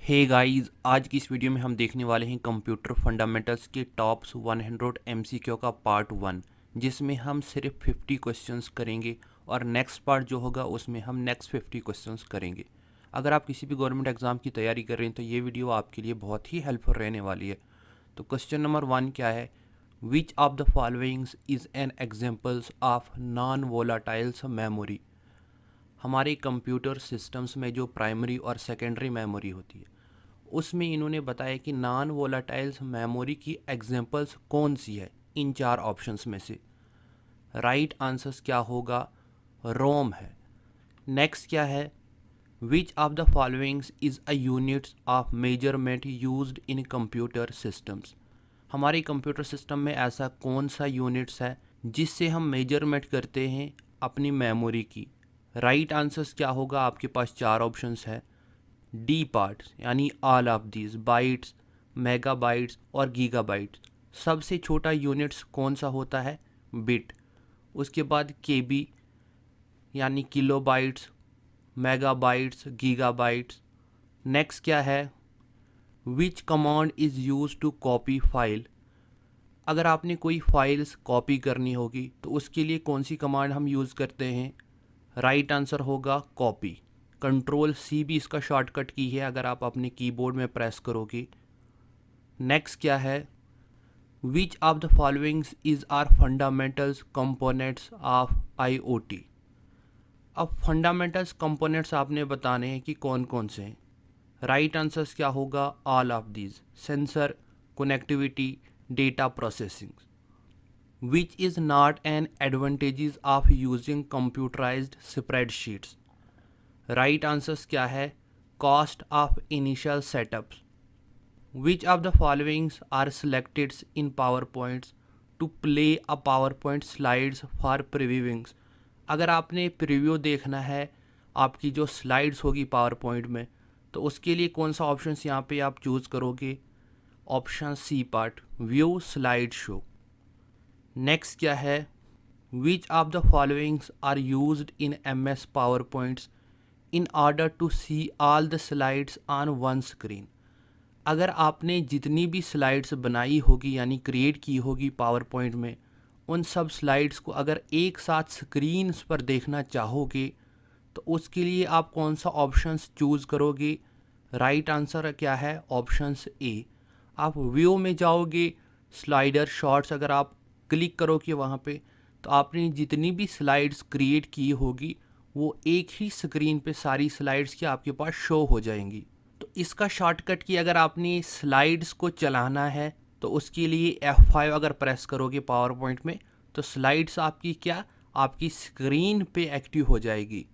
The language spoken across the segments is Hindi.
हे गाइस, आज की इस वीडियो में हम देखने वाले हैं कंप्यूटर फंडामेंटल्स के टॉप्स 100 एमसीक्यू का पार्ट 1, जिसमें हम सिर्फ 50 क्वेश्चंस करेंगे और नेक्स्ट पार्ट जो होगा उसमें हम नेक्स्ट 50 क्वेश्चंस करेंगे। अगर आप किसी भी गवर्नमेंट एग्जाम की तैयारी कर रहे हैं तो ये वीडियो आपके लिए बहुत ही हेल्पफुल रहने वाली है। तो क्वेश्चन नंबर 1 क्या है? Which of the followings is an examples of non volatiles memory. हमारे कंप्यूटर सिस्टम्स में जो प्राइमरी और सेकेंडरी मेमोरी होती है उसमें इन्होंने बताया कि नॉन वोलाटाइल्स मेमोरी की एग्जांपल्स कौन सी है इन चार ऑप्शंस में से। राइट आंसर्स क्या होगा? रोम है। नेक्स्ट क्या है? Which of the followings is a units of measurement used in computer systems. हमारे कंप्यूटर सिस्टम में ऐसा कौन सा यूनिट्स है जिससे हम मेजरमेंट करते हैं अपनी मेमोरी की। राइट आंसर्स क्या होगा? आपके पास चार ऑप्शंस है। डी पार्ट्स यानी all of these bytes, megabytes और गीगाबाइट्स। सबसे छोटा यूनिट्स कौन सा होता है? बिट। उसके बाद केबी यानी किलोबाइट्स, मेगाबाइट्स, गीगाबाइट्स। नेक्स्ट क्या है? Which command is use to copy file. अगर आपने कोई फाइल्स कॉपी करनी होगी तो उसके लिए कौन सी कमांड हम यूज़ करते हैं? राइट आंसर होगा कॉपी। कंट्रोल सी भी इसका शॉर्टकट की है अगर आप अपने कीबोर्ड में प्रेस करोगे। नेक्स्ट क्या है? Which of the followings is are fundamentals components of IOT. अब फंडामेंटल्स कंपोनेंट्स आपने बताने हैं कि कौन कौन से हैं। राइट आंसर्स क्या होगा? All of these. Sensor, connectivity, data processing. Which is not an advantages of using computerised spreadsheets. Right answers क्या है? Cost of initial setups. Which of the followings are selected in power points to play a power point slides for previewings. अगर आपने प्रीव्यू देखना है आपकी जो स्लाइड्स होगी पावर पॉइंट में तो उसके लिए कौन सा ऑप्शन यहाँ पे आप चूज़ करोगे? Option C part, view slide show. Next क्या है? Which of the followings are used in MS power points in order to see all the slides on one screen. अगर आपने जितनी भी स्लाइड्स बनाई होगी यानी क्रिएट की होगी पावर पॉइंट में, उन सब स्लाइड्स को अगर एक साथ स्क्रीन पर देखना चाहोगे तो उसके लिए आप कौन सा ऑप्शंस चूज़ करोगे? राइट आंसर क्या है? Options A. आप व्यू में जाओगे, स्लाइडर शॉट्स अगर आप क्लिक करोगे वहाँ पे तो आपने जितनी भी स्लाइड्स क्रिएट की होगी वो एक ही स्क्रीन पे सारी स्लाइड्स की आपके पास शो हो जाएंगी। तो इसका शॉर्टकट की अगर आपने स्लाइड्स को चलाना है तो उसके लिए F5 अगर प्रेस करोगे पावर पॉइंट में तो स्लाइड्स आपकी क्या आपकी स्क्रीन पे एक्टिव हो जाएगी।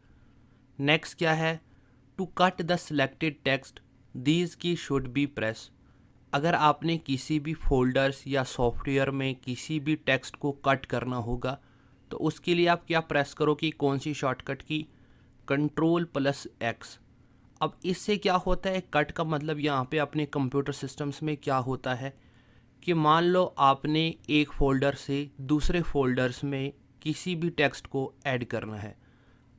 नेक्स्ट क्या है? To cut the selected text these key should be press. अगर आपने किसी भी फोल्डर्स या सॉफ्टवेयर में किसी भी टेक्स्ट को कट करना होगा तो उसके लिए आप क्या प्रेस करोगे? कौन सी शॉर्टकट की? Ctrl+X। अब इससे क्या होता है? कट का मतलब यहाँ पे अपने कंप्यूटर सिस्टम्स में क्या होता है कि मान लो आपने एक फ़ोल्डर से दूसरे फ़ोल्डर्स में किसी भी टेक्स्ट को ऐड करना है।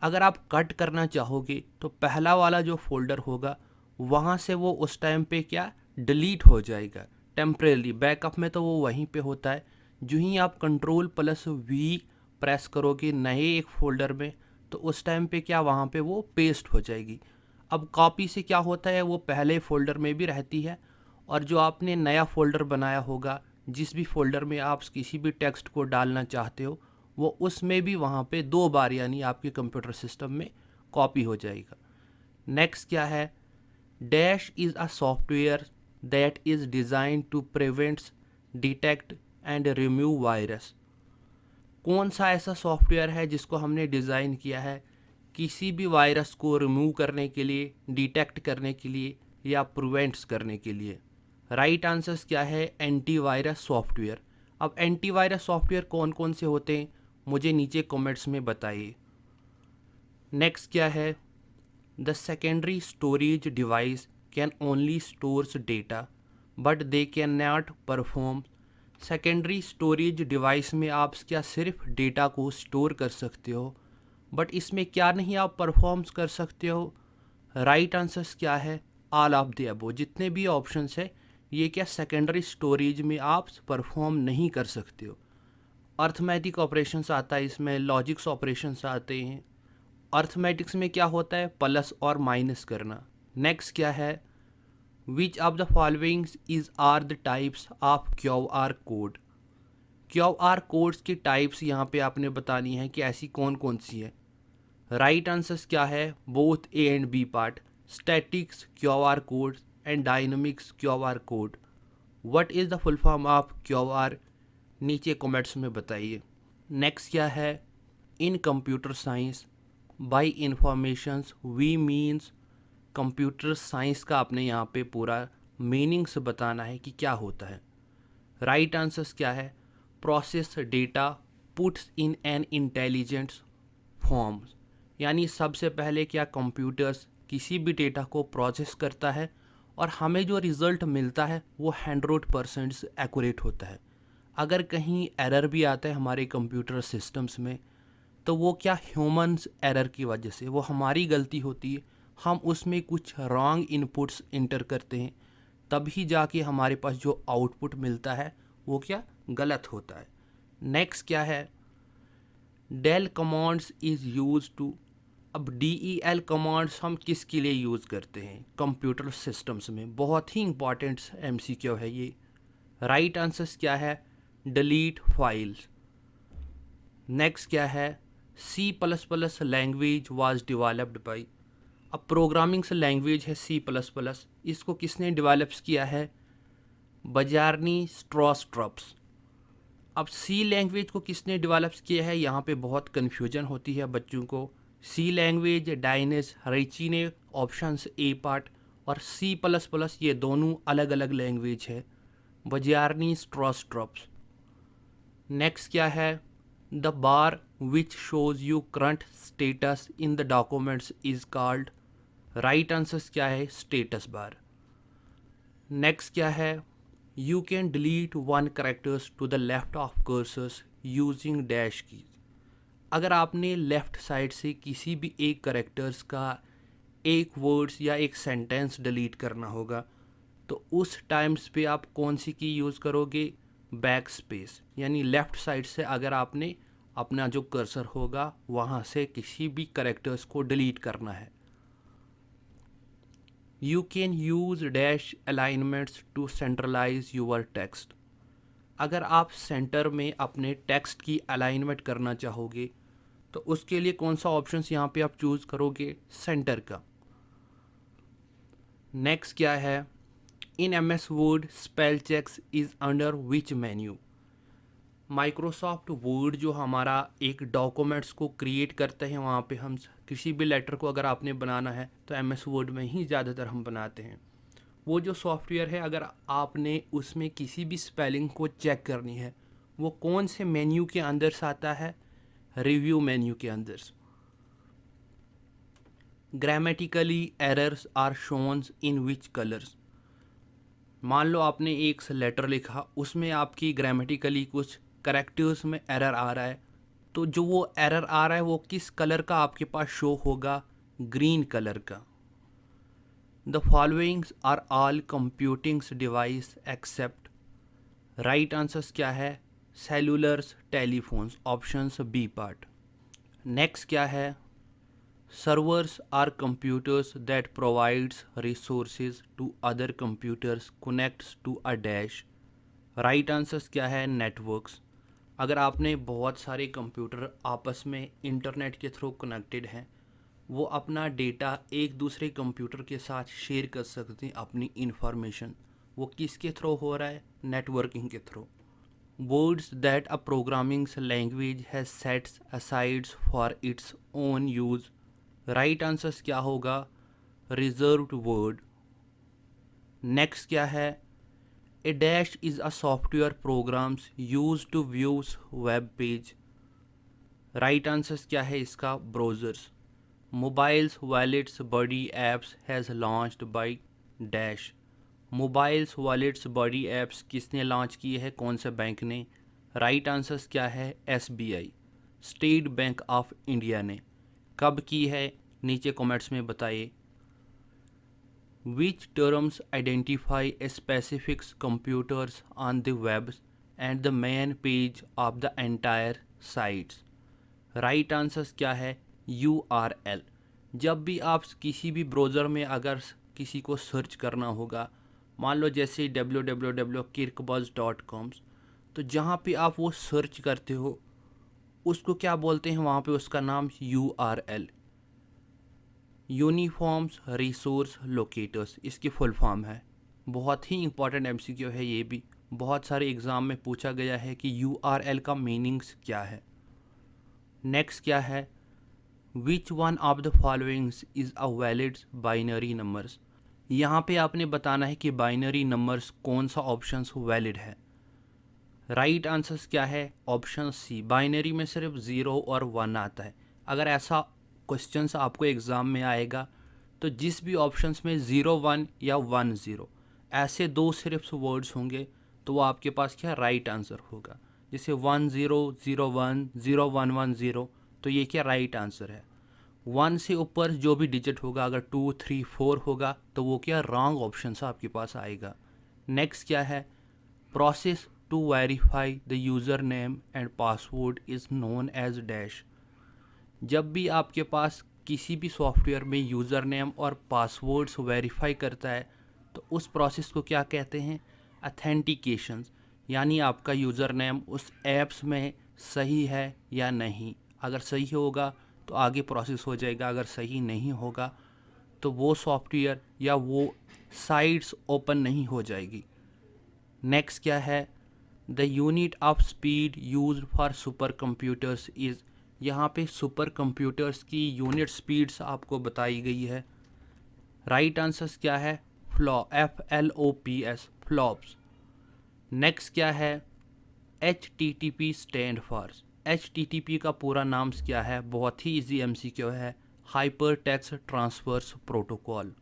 अगर आप कट करना चाहोगे तो पहला वाला जो फ़ोल्डर होगा वहाँ से वो उस टाइम पे क्या डिलीट हो जाएगा टेम्परेली। बैकअप में तो वो वहीं पे होता है। जो ही आप Ctrl+V प्रेस करोगे नए एक फ़ोल्डर में तो उस टाइम पे क्या वहाँ पे वो पेस्ट हो जाएगी। अब कॉपी से क्या होता है? वो पहले फ़ोल्डर में भी रहती है और जो आपने नया फ़ोल्डर बनाया होगा जिस भी फ़ोल्डर में आप किसी भी टेक्स्ट को डालना चाहते हो वो उसमें भी वहाँ पे दो बार यानी आपके कंप्यूटर सिस्टम में कॉपी हो जाएगा। नेक्स्ट क्या है? Dash is a software that is design to prevents, detect and remove virus. कौन सा ऐसा सॉफ्टवेयर है जिसको हमने डिज़ाइन किया है किसी भी वायरस को रिमूव करने के लिए, डिटेक्ट करने के लिए या प्रिवेंट्स करने के लिए? राइट आंसर्स क्या है? Antivirus software. अब एंटीवायरस सॉफ्टवेयर कौन कौन से होते हैं मुझे नीचे कमेंट्स में बताइए। नेक्स्ट क्या है? The secondary storage device can only stores data but they can not perform. Secondary storage device में आप क्या सिर्फ डेटा को स्टोर कर सकते हो बट इसमें क्या नहीं आप परफॉर्म्स कर सकते हो? राइट आंसर्स क्या है? ऑल ऑफ द अबव, जितने भी ऑप्शंस है ये क्या सेकेंडरी स्टोरेज में आप परफॉर्म नहीं कर सकते हो। अर्थमेटिक ऑपरेशंस आता है इसमें, लॉजिक्स ऑपरेशंस आते हैं। अर्थमेटिक्स में क्या होता है, प्लस और माइनस करना। नेक्स्ट क्या है, which of the followings is are the types of Q R code. Q R codes की टाइप्स यहाँ पे आपने बतानी है कि ऐसी कौन कौन सी है। राइट आंसर्स क्या है, both A and B part, statics Q R code and dynamics Q R code. What is the full form of Q R, नीचे कमेंट्स में बताइए। नेक्स्ट क्या है, in computer science by informations we means, computer science का आपने यहाँ पे पूरा मीनिंग्स बताना है कि क्या होता है। राइट आंसर्स क्या है, process data puts in an intelligent forms, यानी सबसे पहले क्या कंप्यूटर्स किसी भी डेटा को प्रोसेस करता है और हमें जो रिज़ल्ट मिलता है वो 100% एक्यूरेट होता है। अगर कहीं एरर भी आता है हमारे कंप्यूटर सिस्टम्स में तो वो क्या ह्यूमंस एरर की वजह से, वो हमारी गलती होती है, हम उसमें कुछ रॉन्ग इनपुट्स इंटर करते हैं, तभी जाके हमारे पास जो आउटपुट मिलता है वो क्या गलत होता है। नेक्स्ट क्या है, del commands is use to, अब DEL कमांड्स हम किसके लिए यूज़ करते हैं कंप्यूटर सिस्टम्स में, बहुत ही इंपॉर्टेंट MCQ है ये। राइट आंसर्स क्या है, डिलीट फाइल्स। नेक्स्ट क्या है, C++ language was developed by, अब प्रोग्रामिंग से लैंग्वेज है C++, इसको किसने डेवलप किया है, बजारनी स्ट्रॉस्ट्रप्स। अब C लैंग्वेज को किसने डेवलप किया है, यहाँ पे बहुत कन्फ्यूजन होती है बच्चों को। C लैंग्वेज डाइनेस रिची ने, ऑप्शंस ए पार्ट, और C++ ये दोनों अलग अलग लैंग्वेज है, बजारनी स्ट्रॉस्ट्रप्स। नेक्स्ट क्या है, the bar which shows you current status in the documents is called, right answers क्या है, स्टेटस बार। नेक्स्ट क्या है, you can delete one characters to the left of cursors using dash keys, अगर आपने लेफ़्ट साइड से किसी भी एक करेक्टर्स का एक वर्ड्स या एक सेंटेंस डिलीट करना होगा तो उस टाइम्स पे आप कौन सी की यूज़ करोगे, बैक स्पेस, यानी लेफ़्ट साइड से अगर आपने अपना जो कर्सर होगा वहाँ से किसी भी करेक्टर्स को डिलीट करना है। You can use dash alignments to centralize your text, अगर आप सेंटर में अपने टेक्स्ट की अलाइनमेंट करना चाहोगे तो उसके लिए कौन सा ऑप्शंस यहाँ पे आप चूज़ करोगे, सेंटर का। नेक्स्ट क्या है, in MS word spell checks is under which menu, Microsoft word जो हमारा एक डॉक्यूमेंट्स को क्रिएट करते हैं, वहाँ पे हम किसी भी लेटर को अगर आपने बनाना है तो MS वर्ड में ही ज़्यादातर हम बनाते हैं। वो जो सॉफ्टवेयर है अगर आपने उसमें किसी भी स्पेलिंग को चेक करनी है वो कौन से मेन्यू के अंदर से आता है, रिव्यू मेन्यू के अंदर। Grammatically errors are shown in which colours, मान लो आपने एक लेटर लिखा उसमें आपकी ग्रामेटिकली कुछ करेक्टर्स में एरर आ रहा है, तो जो वो एरर आ रहा है वो किस कलर का आपके पास शो होगा, ग्रीन कलर का। The followings are all computings device except, right answers क्या है, cellulars telephones, options B part. Next क्या है, servers are computers that provides resources to other computers connects to a dash, right answers क्या है, नेटवर्क्स, अगर आपने बहुत सारे कंप्यूटर आपस में इंटरनेट के थ्रू कनेक्टेड हैं वो अपना डेटा एक दूसरे कंप्यूटर के साथ शेयर कर सकते हैं, अपनी इंफॉर्मेशन, वो किसके थ्रू हो रहा है, नेटवर्किंग के through. Words that a programming language has sets asides for its own use, right answers क्या होगा, रिजर्व्ड वर्ड। नेक्स्ट क्या है, a dash is a software programs use to views web page, right answers क्या है इसका, browsers. Mobiles wallets body apps has launched by dash, mobiles wallets body apps किसने लॉन्च किए हैं, कौन से बैंक ने, राइट आंसर्स क्या है, SBI, state bank of India ने। कब की है, नीचे कमेंट्स में बताइए। Which terms identify specific computers on the web and the main page of the entire sites? Right answers क्या है? URL। जब भी आप किसी भी ब्राउज़र में अगर किसी को सर्च करना होगा, मान लो जैसे www.kirkbuzz.com, तो जहाँ पे आप वो सर्च करते हो उसको क्या बोलते हैं? वहाँ पे उसका नाम URL, यूनिफॉर्म्स रिसोर्स लोकेटर्स, इसकी फुल फॉर्म है। बहुत ही इंपॉर्टेंट MCQ है ये भी, बहुत सारे एग्ज़ाम में पूछा गया है कि URL का मीनिंग्स क्या है। नेक्स्ट क्या है? Which one of the followings is a valid binary numbers. यहाँ पे आपने बताना है कि बाइनरी नंबर्स कौन सा ऑप्शंस वैलिड है। राइट आंसर्स क्या है? ऑप्शन सी, बाइनरी में सिर्फ 0 और 1 आता है। अगर ऐसा क्वेश्चंस आपको एग्ज़ाम में आएगा तो जिस भी ऑप्शंस में 0 1 या 1 0 ऐसे दो सिर्फ वर्ड्स होंगे तो वो आपके पास क्या राइट आंसर होगा। जैसे 1 0 0 1 0 1 1 0, तो ये क्या राइट आंसर है। 1 से ऊपर जो भी डिजिट होगा, अगर 2 3 4 होगा तो वो क्या रॉन्ग ऑप्शन से आपके पास आएगा। नेक्स्ट क्या है? Process to verify the user name and password is known as dash. जब भी आपके पास किसी भी सॉफ्टवेयर में यूज़र नेम और पासवर्ड्स वेरीफाई करता है तो उस प्रोसेस को क्या कहते हैं? अथेंटिकेशन। यानी आपका यूज़र नेम उस ऐप्स में सही है या नहीं। अगर सही होगा तो आगे प्रोसेस हो जाएगा, अगर सही नहीं होगा तो वो सॉफ्टवेयर या वो साइट्स ओपन नहीं हो जाएगी। नेक्स्ट क्या है? The unit of speed used for super computers is. यहाँ पे सुपर कंप्यूटर्स की यूनिट स्पीड्स आपको बताई गई है। राइट आंसर्स क्या है? FLOPS, flops. नेक्स्ट क्या है? HTTP stand for. HTTP का पूरा नाम क्या है? बहुत ही इजी MCQ है, hyper text transfers protocol.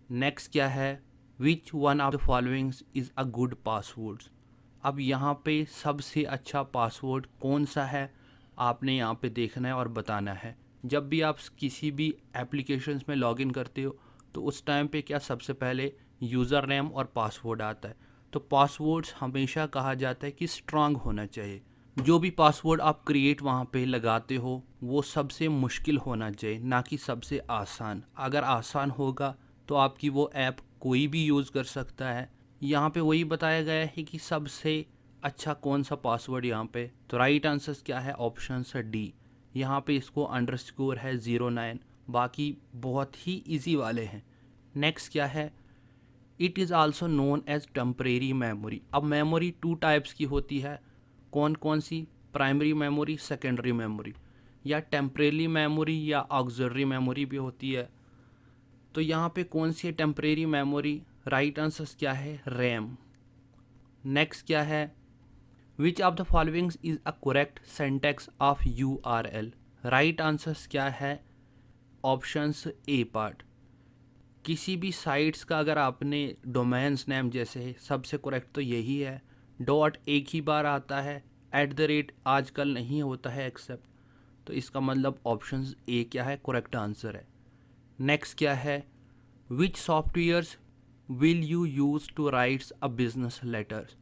Next क्या है? Which one of the followings is a good passwords. अब यहाँ पे सबसे अच्छा पासवर्ड कौन सा है आपने यहाँ पे देखना है और बताना है। जब भी आप किसी भी एप्लीकेशंस में लॉगिन करते हो तो उस टाइम पे क्या सबसे पहले यूज़र नेम और पासवर्ड आता है। तो पासवर्ड्स हमेशा कहा जाता है कि स्ट्रांग होना चाहिए। जो भी पासवर्ड आप क्रिएट वहाँ पे लगाते हो वो सबसे मुश्किल होना चाहिए, ना कि सबसे आसान। अगर आसान होगा तो आपकी वो ऐप कोई भी यूज़ कर सकता है। यहाँ पे वही बताया गया है कि सबसे अच्छा कौन सा पासवर्ड यहाँ पे। तो राइट आंसर्स क्या है? ऑप्शन है डी। यहाँ पे इसको अंडरस्कोर है 09, बाकी बहुत ही इजी वाले हैं। नेक्स्ट क्या है? It is also known as temporary memory. अब मेमोरी 2 टाइप्स की होती है। कौन कौन सी? प्राइमरी मेमोरी, सेकेंडरी मेमोरी, या टेम्परेरी मेमोरी या ऑक्सिलरी मेमोरी भी होती है। तो यहाँ पे कौन सी है टेम्परेरी मेमोरी? राइट आंसर्स क्या है? रैम। नेक्स्ट क्या है? Which of the followings is a correct syntax of URL। Right answers क्या है? Options A part. किसी भी साइट्स का अगर आपने डोमेन्स नेम जैसे, सबसे करेक्ट तो यही है। डॉट एक ही बार आता है, @ आजकल नहीं होता है एक्सेप्ट, तो इसका मतलब ऑप्शन ए क्या है? करेक्ट आंसर है। नेक्स्ट क्या है? Which softwares will you use to writes a business letters.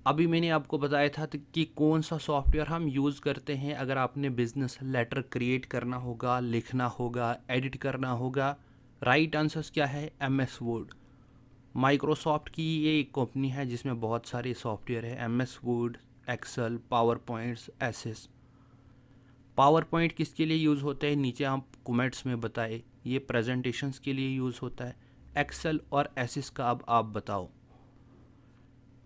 अभी मैंने आपको बताया था कि कौन सा सॉफ्टवेयर हम यूज़ करते हैं अगर आपने बिजनेस लेटर क्रिएट करना होगा, लिखना होगा, एडिट करना होगा। राइट आंसर्स क्या है? MS word. माइक्रोसॉफ्ट की ये एक कंपनी है जिसमें बहुत सारे सॉफ्टवेयर है, MS word, excel, power points, access. Power point किसके लिए यूज़ होता है? नीचे आप कमेंट्स में बताए। ये प्रेजेंटेशंस के लिए यूज़ होता है। एक्सेल और एसिस का अब आप बताओ।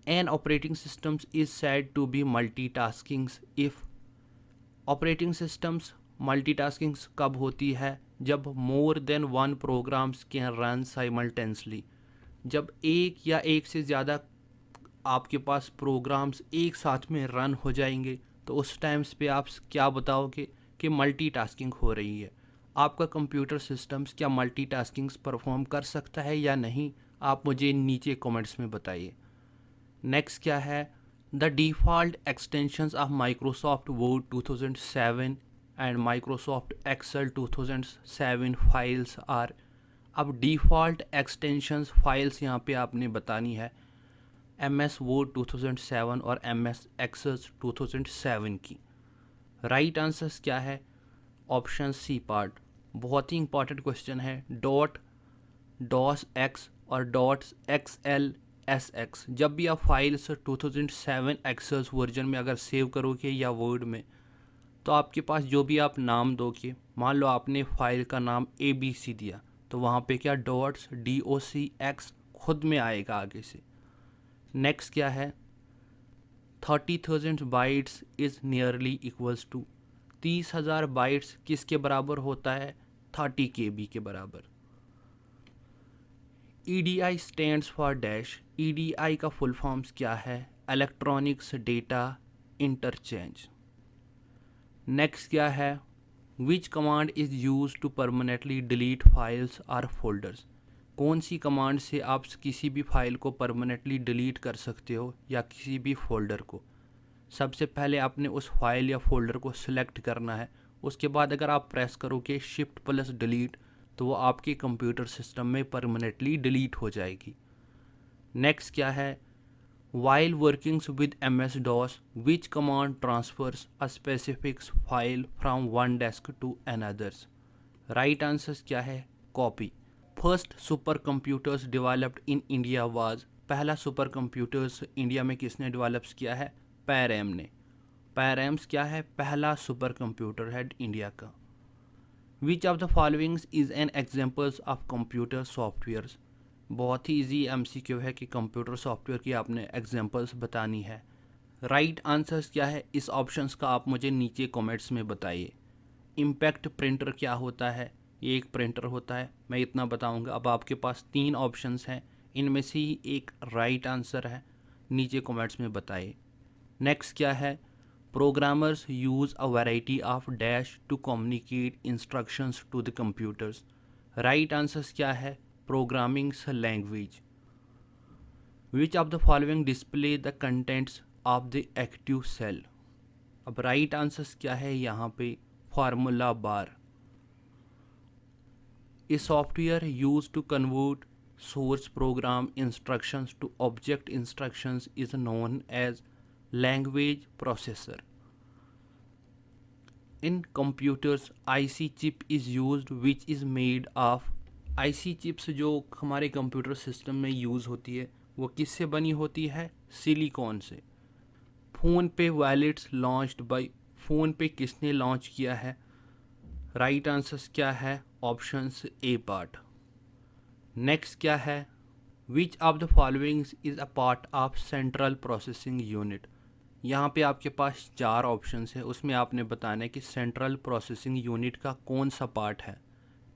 An operating systems is said to be multitaskings if. Operating systems multitaskings कब होती है? जब more than one programs can run simultaneously. जब एक या एक से ज़्यादा आपके पास प्रोग्राम्स एक साथ में रन हो जाएंगे तो उस टाइम्स पे आप क्या बताओगे कि मल्टीटास्किंग हो रही है। आपका कंप्यूटर सिस्टम्स क्या मल्टीटास्किंग्स परफॉर्म कर सकता है या नहीं, आप मुझे नीचे कमेंट्स में बताइए। नेक्स्ट क्या है? The default extensions of Microsoft word 2007 and Microsoft excel 2007 files are. अब डिफ़ॉल्ट एक्सटेंशंस फाइल्स यहाँ पे आपने बतानी है MS Word 2007 और MS Access 2007 की। राइट आंसर्स क्या है? Option C part. बहुत ही इंपॉर्टेंट क्वेश्चन है। डॉट डॉस एक्स और डॉट XLSX जब भी आप फाइल्स 2007 एक्सेस वर्जन में अगर सेव करोगे या वर्ड में, तो आपके पास जो भी आप नाम दोगे, मान लो आपने फाइल का नाम ABC दिया, तो वहाँ पे क्या डॉट्स DOCX खुद में आएगा आगे से। नेक्स्ट क्या है? 30,000 bytes is nearly equals to 30,000 bytes किसके बराबर होता है? 30 KB के बराबर। EDI stands for dash. EDI का फुल फॉर्म्स क्या है? Electronics data interchange. नेक्स्ट क्या है? Which command is use to permanently delete files or folders. कौन सी कमांड से आप किसी भी फाइल को परमानेंटली डिलीट कर सकते हो या किसी भी फोल्डर को? सबसे पहले आपने उस फाइल या फोल्डर को सिलेक्ट करना है। उसके बाद अगर आप प्रेस करोगे Shift+Delete तो वो आपके कंप्यूटर सिस्टम में परमानेंटली डिलीट हो जाएगी। नेक्स्ट क्या है? While workings with MS-DOS which command transfers a specific file from one desk to anothers. Right answers क्या है? Copy. First super computers developed in India was. पहला सुपर कंप्यूटर्स इंडिया में किसने डेवलप्स किया है? पैरैम ने। पैरैम्स क्या है? पहला सुपर कंप्यूटर है इंडिया का। विच of the followings is an examples of computer softwares. बहुत ही ईजी MCQ है कि कंप्यूटर सॉफ्टवेयर की आपने एग्जाम्पल्स बतानी है। राइट आंसर्स क्या है इस ऑप्शंस का आप मुझे नीचे कमेंट्स में बताइए। इम्पैक्ट प्रिंटर क्या होता है? ये एक प्रिंटर होता है, मैं इतना बताऊंगा। अब आपके पास 3 ऑप्शंस हैं, इनमें से ही एक राइट आंसर है, नीचे कमेंट्स में बताइए। नेक्स्ट क्या है? Programmers use a variety of dash to communicate instructions to the computers. Right answers क्या है? Programming language. Which of the following display the contents of the active cell. अब राइट आंसर्स क्या है यहाँ पे? Formula bar. A software use to convert source program instructions to object instructions is known as language processor. In computers IC chip is used which is made of. IC chips जो हमारे कंप्यूटर सिस्टम में यूज़ होती है वो किससे बनी होती है? सिलिकॉन से। फ़ोन पे वॉलेट्स लॉन्च्ड बाय। फ़ोन पे किसने लॉन्च किया है? राइट आंसर्स क्या है? Options A part. नेक्स्ट क्या है? Which of the followings is a part of central processing unit. यहाँ पे आपके पास 4 ऑप्शंस है, उसमें आपने बताना है कि सेंट्रल प्रोसेसिंग यूनिट का कौन सा पार्ट है।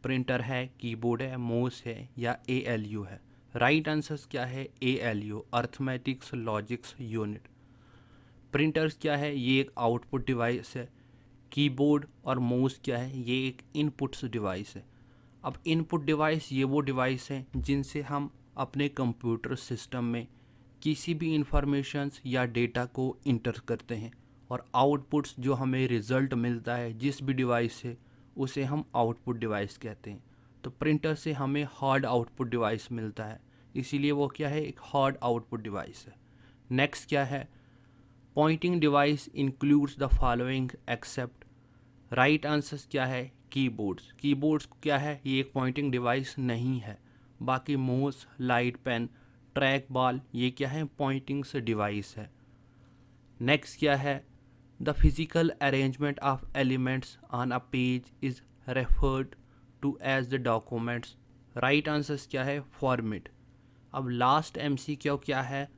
प्रिंटर है, कीबोर्ड है, माउस है या ALU है। राइट आंसर्स क्या है? ALU arithmetics logics unit. Printers क्या है? ये एक आउटपुट डिवाइस है। कीबोर्ड और माउस क्या है? ये एक इनपुट्स डिवाइस है। अब इनपुट डिवाइस ये वो डिवाइस हैं जिनसे हम अपने कंप्यूटर सिस्टम में किसी भी इंफॉर्मेशंस या डेटा को इंटर करते हैं, और आउटपुट्स जो हमें रिज़ल्ट मिलता है जिस भी डिवाइस से, उसे हम आउटपुट डिवाइस कहते हैं। तो प्रिंटर से हमें हार्ड आउटपुट डिवाइस मिलता है, इसीलिए वो क्या है? एक हार्ड आउटपुट डिवाइस है। नेक्स्ट क्या है? Pointing device includes the following except. Right answers क्या है? कीबोर्ड्स। कीबोर्ड्स क्या है? ये एक पॉइंटिंग डिवाइस नहीं है। बाकी mouse, light pen, track ball ये क्या है? पॉइंटिंग्स डिवाइस है। नेक्स्ट क्या है? The physical arrangement of elements on a page is referred to as the documents. Right answers क्या है? फॉर्मेट। अब लास्ट MCQ क्या है?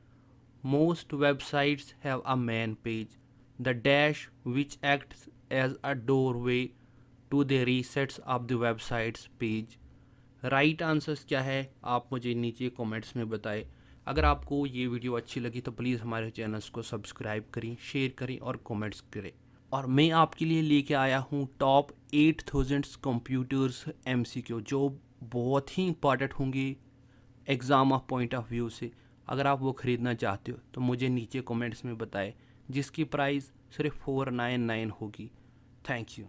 Most websites have a main page the dash which acts as a doorway to the resets of the websites page. Right answers क्या है? आप मुझे नीचे कमेंट्स में बताएं। अगर आपको ये वीडियो अच्छी लगी तो प्लीज़ हमारे चैनल्स को सब्सक्राइब करें, शेयर करें और कमेंट्स करें। और मैं आपके लिए लेके आया हूँ टॉप 8000 कंप्यूटर्स MCQ जो बहुत ही इंपॉर्टेंट होंगे exam of point of view से। अगर आप वो ख़रीदना चाहते हो तो मुझे नीचे कमेंट्स में बताएं, जिसकी प्राइस सिर्फ 499 होगी। Thank you.